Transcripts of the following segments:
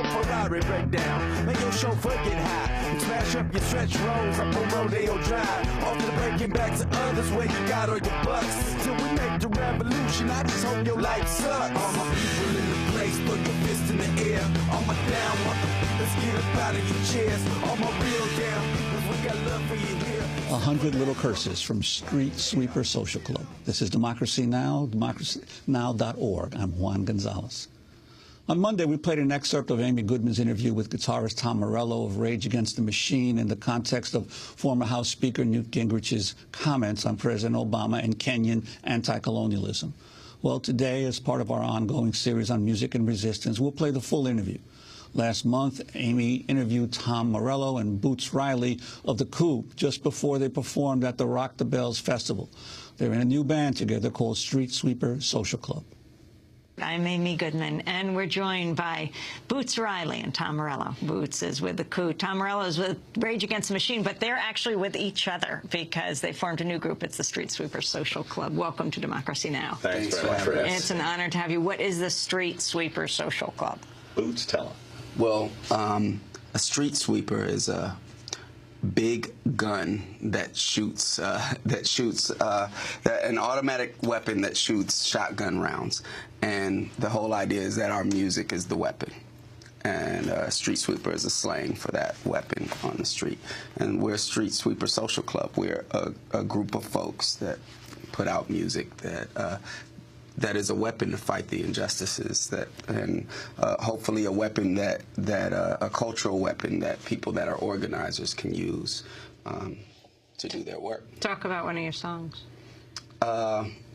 Ferrari breakdown. Make your chauffeur get high. Smash up your stretch rolls up on Rodeo Drive. Off to the breaking back to others where you got all your bucks. Till we make the revolution, I just hope your life sucks. All my people in the place, throw your fist in the air. All my down motherfuckers, let's get up out of your chairs. All my real down people, we got love for you here. 100 Little Curses from Street Sweeper Social Club. This is Democracy Now!, democracynow.org. I'm Juan Gonzalez. On Monday, we played an excerpt of Amy Goodman's interview with guitarist Tom Morello of Rage Against the Machine in the context of former House Speaker Newt Gingrich's comments on President Obama and Kenyan anti-colonialism. Well, today, as part of our ongoing series on music and resistance, we'll play the full interview. Last month, Amy interviewed Tom Morello and Boots Riley of the Coup just before they performed at the Rock the Bells Festival. They're in a new band together called Street Sweeper Social Club. I'm Amy Goodman, and we're joined by Boots Riley and Tom Morello. Boots is with the Coup. Tom Morello is with Rage Against the Machine, but they're actually with each other because they formed a new group. It's the Street Sweeper Social Club. Welcome to Democracy Now! Thanks for having us. It's an honor to have you. What is the Street Sweeper Social Club? Boots, tell them. Well, a street sweeper is a big gun that shoots, an automatic weapon that shoots shotgun rounds. And the whole idea is that our music is the weapon. And street sweeper is a slang for that weapon on the street. And we're a Street Sweeper Social Club. We're a group of folks that put out music that is a weapon to fight the injustices, and hopefully a weapon a cultural weapon that people that are organizers can use to do their work. Talk about one of your songs.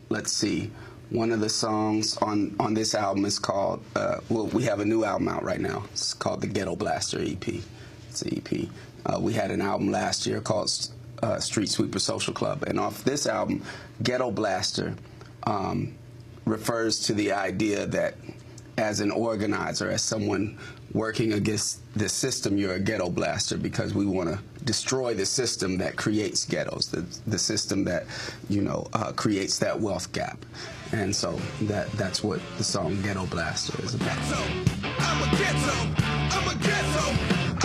Let's see. One of the songs on this album is called, well, we have a new album out right now. It's called the Ghetto Blaster EP. It's an EP. We had an album last year called Street Sweeper Social Club, and off this album, Ghetto Blaster refers to the idea that as an organizer, as someone working against the system, you're a ghetto blaster, because we want to destroy the system that creates ghettos, the system that, creates that wealth gap. And so that's what the song Ghetto Blaster is about. I'm a ghetto, I'm a ghetto,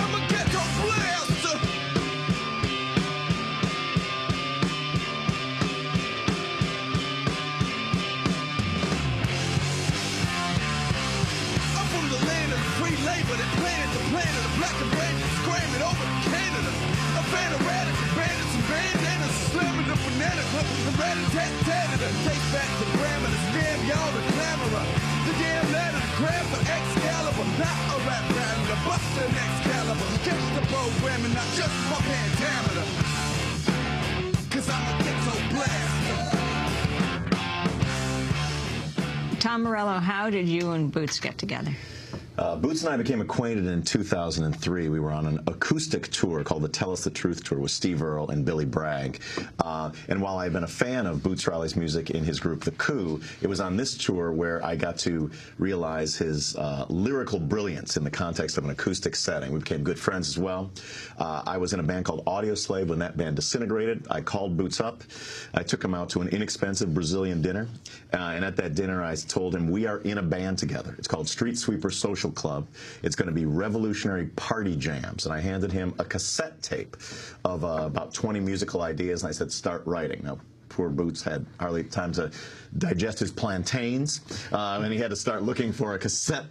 I'm a ghetto blaster. Labor that planted the planet of black and red, screaming over Canada. A fan of radical bandits and bandanas, slamming the banana club, the rat-a-tat-tat-a. Take back the parameters, damn y'all the clamorer. The damn ladder, the grab for Excalibur. Not a rap battle, the buster and Excalibur. Catch the programming, not just my pentameter. Cause I'm a ghetto blaster. Tom Morello, how did you and Boots get together? Boots and I became acquainted in 2003. We were on an acoustic tour called the Tell Us the Truth Tour with Steve Earle and Billy Bragg. And while I had been a fan of Boots Riley's music in his group, The Coup, it was on this tour where I got to realize his lyrical brilliance in the context of an acoustic setting. We became good friends as well. I was in a band called Audio Slave when that band disintegrated. I called Boots up. I took him out to an inexpensive Brazilian dinner. And at that dinner, I told him, we are in a band together. It's called Street Sweeper Social Club. It's going to be revolutionary party jams. And I handed him a cassette tape of about 20 musical ideas, and I said, start writing. Now, poor Boots had hardly time to digest his plantains, and he had to start looking for a cassette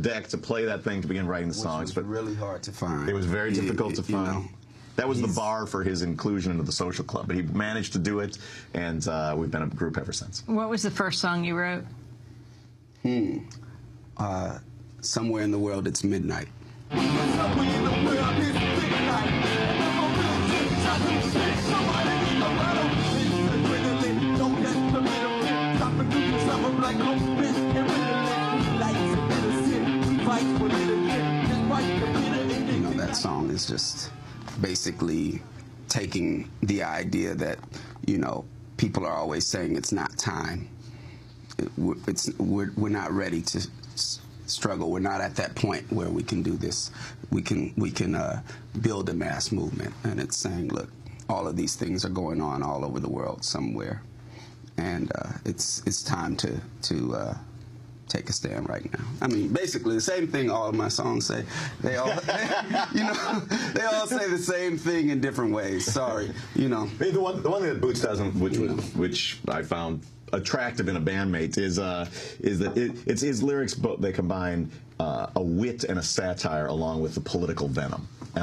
deck to play that thing to begin writing the songs. But really hard to find. It was very difficult to find. That was the bar for his inclusion into the social club, but he managed to do it, and we've been a group ever since. What was the first song you wrote? Somewhere in the World It's Midnight. That song is just basically taking the idea that, people are always saying it's not time. We're not ready to struggle. We're not at that point where we can do this. We can build a mass movement, and it's saying, look, all of these things are going on all over the world somewhere, and it's time to take a stand right now. I mean, basically the same thing all of my songs say. They all, you know, they all say the same thing in different ways. Sorry, you know. The one thing that Boots doesn't, which I found attractive in a bandmate, is that it's his lyrics. They combine a wit and a satire along with the political venom. You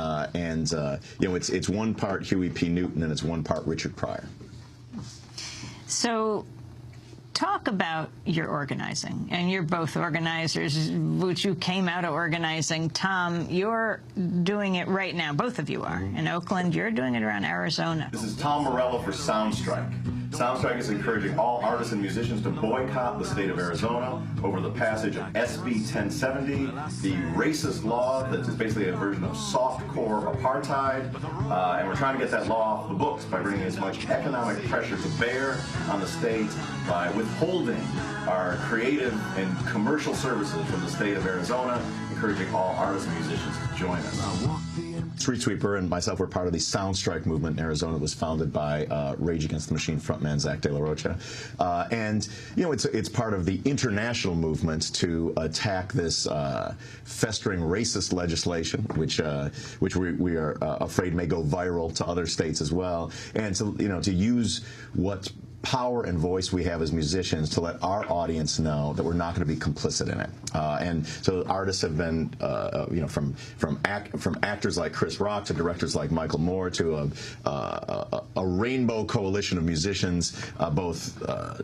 know, it's one part Huey P. Newton and it's one part Richard Pryor. So, talk about your organizing, and you're both organizers. Boots, you came out of organizing. Tom, you're doing it right now. Both of you are. In Oakland, you're doing it around Arizona. This is Tom Morello for Soundstrike. Soundstrike is encouraging all artists and musicians to boycott the state of Arizona over the passage of SB 1070, the racist law that is basically a version of softcore apartheid. And we're trying to get that law off the books by bringing as much economic pressure to bear on the state by withholding our creative and commercial services from the state of Arizona, encouraging all artists and musicians to join us. Street Sweeper and myself were part of the Soundstrike movement in Arizona that was founded by Rage Against the Machine frontman Zach De La Rocha. And, you know, it's part of the international movement to attack this festering racist legislation, which we are afraid may go viral to other states as well. And to, you know, to use what power and voice we have as musicians to let our audience know that we're not going to be complicit in it. And so artists have been, you know, from actors like Chris Rock to directors like Michael Moore to a rainbow coalition of musicians, both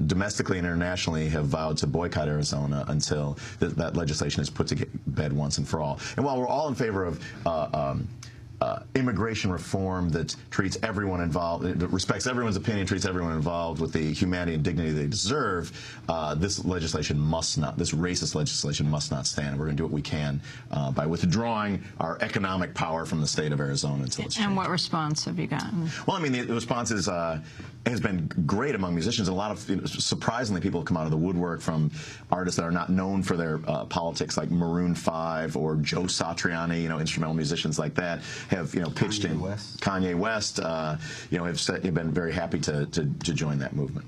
domestically and internationally, have vowed to boycott Arizona until that legislation is put to bed once and for all. And while we're all in favor of immigration reform that treats everyone involved, that respects everyone's opinion, treats everyone involved with the humanity and dignity they deserve, this legislation must not, this racist legislation must not stand. We're going to do what we can by withdrawing our economic power from the state of Arizona until it's changed. And what response have you gotten? Well, I mean, the response is has been great among musicians. A lot of, you know, surprisingly, people have come out of the woodwork from artists that are not known for their politics, like Maroon 5 or Joe Satriani, you know, instrumental musicians like that, have, you know, pitched in. Kanye West, you know, have been very happy to join that movement.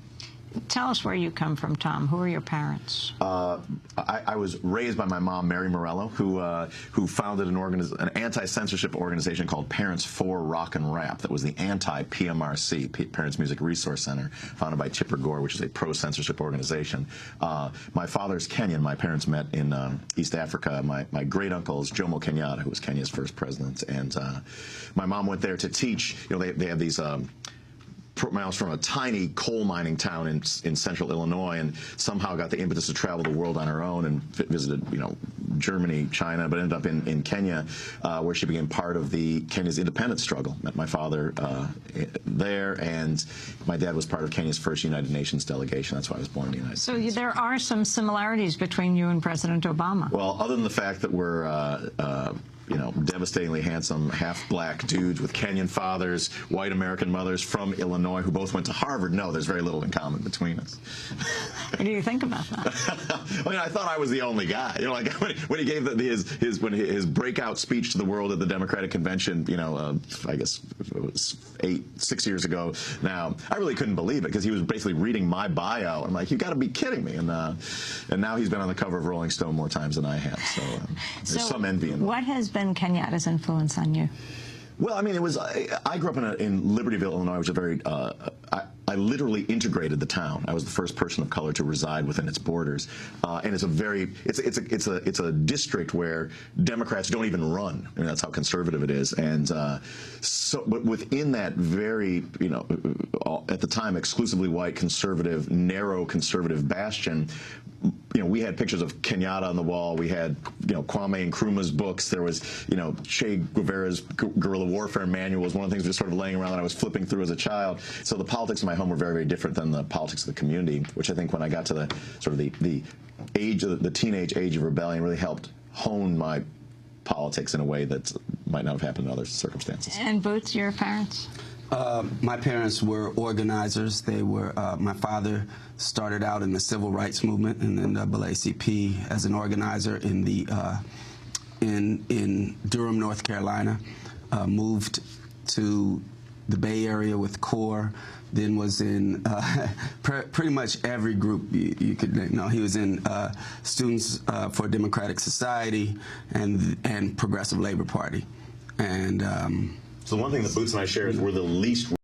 Tell us where you come from, Tom. Who are your parents? I was raised by my mom, Mary Morello, who founded an anti-censorship organization called Parents for Rock and Rap. That was the anti-PMRC, Parents Music Resource Center, founded by Chipper Gore, which is a pro-censorship organization. My father's Kenyan. My parents met in East Africa. My great uncle is Jomo Kenyatta, who was Kenya's first president, and my mom went there to teach. You know, they have these. I was from a tiny coal mining town in central Illinois, and somehow got the impetus to travel the world on her own and visited, you know, Germany, China, but ended up in Kenya, where she became part of Kenya's independence struggle. Met my father there, and my dad was part of Kenya's first United Nations delegation. That's why I was born in the United States. So there are some similarities between you and President Obama. Well, other than the fact that we're you know, devastatingly handsome half-black dudes with Kenyan fathers, white American mothers from Illinois who both went to Harvard. No, there's very little in common between us. What do you think about that? I mean, I thought I was the only guy. You know, like when he gave his breakout speech to the world at the Democratic Convention, you know, I guess it was 6 years ago now, I really couldn't believe it because he was basically reading my bio. I'm like, you got to be kidding me. And now he's been on the cover of Rolling Stone more times than I have. So there's some envy in that. What has been Kenyatta's influence on you? Well, I mean, it was. I grew up in Libertyville, Illinois, which is a very. I literally integrated the town. I was the first person of color to reside within its borders, and it's a very. It's a district where Democrats don't even run. I mean, that's how conservative it is, and but within that very, you know, at the time exclusively white conservative, narrow conservative bastion. You know, we had pictures of Kenyatta on the wall. We had, you know, Kwame Nkrumah's books. There was, you know, Che Guevara's guerrilla warfare manual was one of the things just sort of laying around that I was flipping through as a child. So the politics of my home were very, very different than the politics of the community, which I think when I got to the sort of the age of the teenage age of rebellion really helped hone my politics in a way that might not have happened in other circumstances. And Boots, your parents? My parents were organizers. They were, my father started out in the civil rights movement in the NAACP as an organizer in the in Durham, North Carolina. Moved to the Bay Area with Coup, then was in pretty much every group you could know. He was in Students for Democratic Society and Progressive Labor Party. And So one thing that Boots and I share is we're the least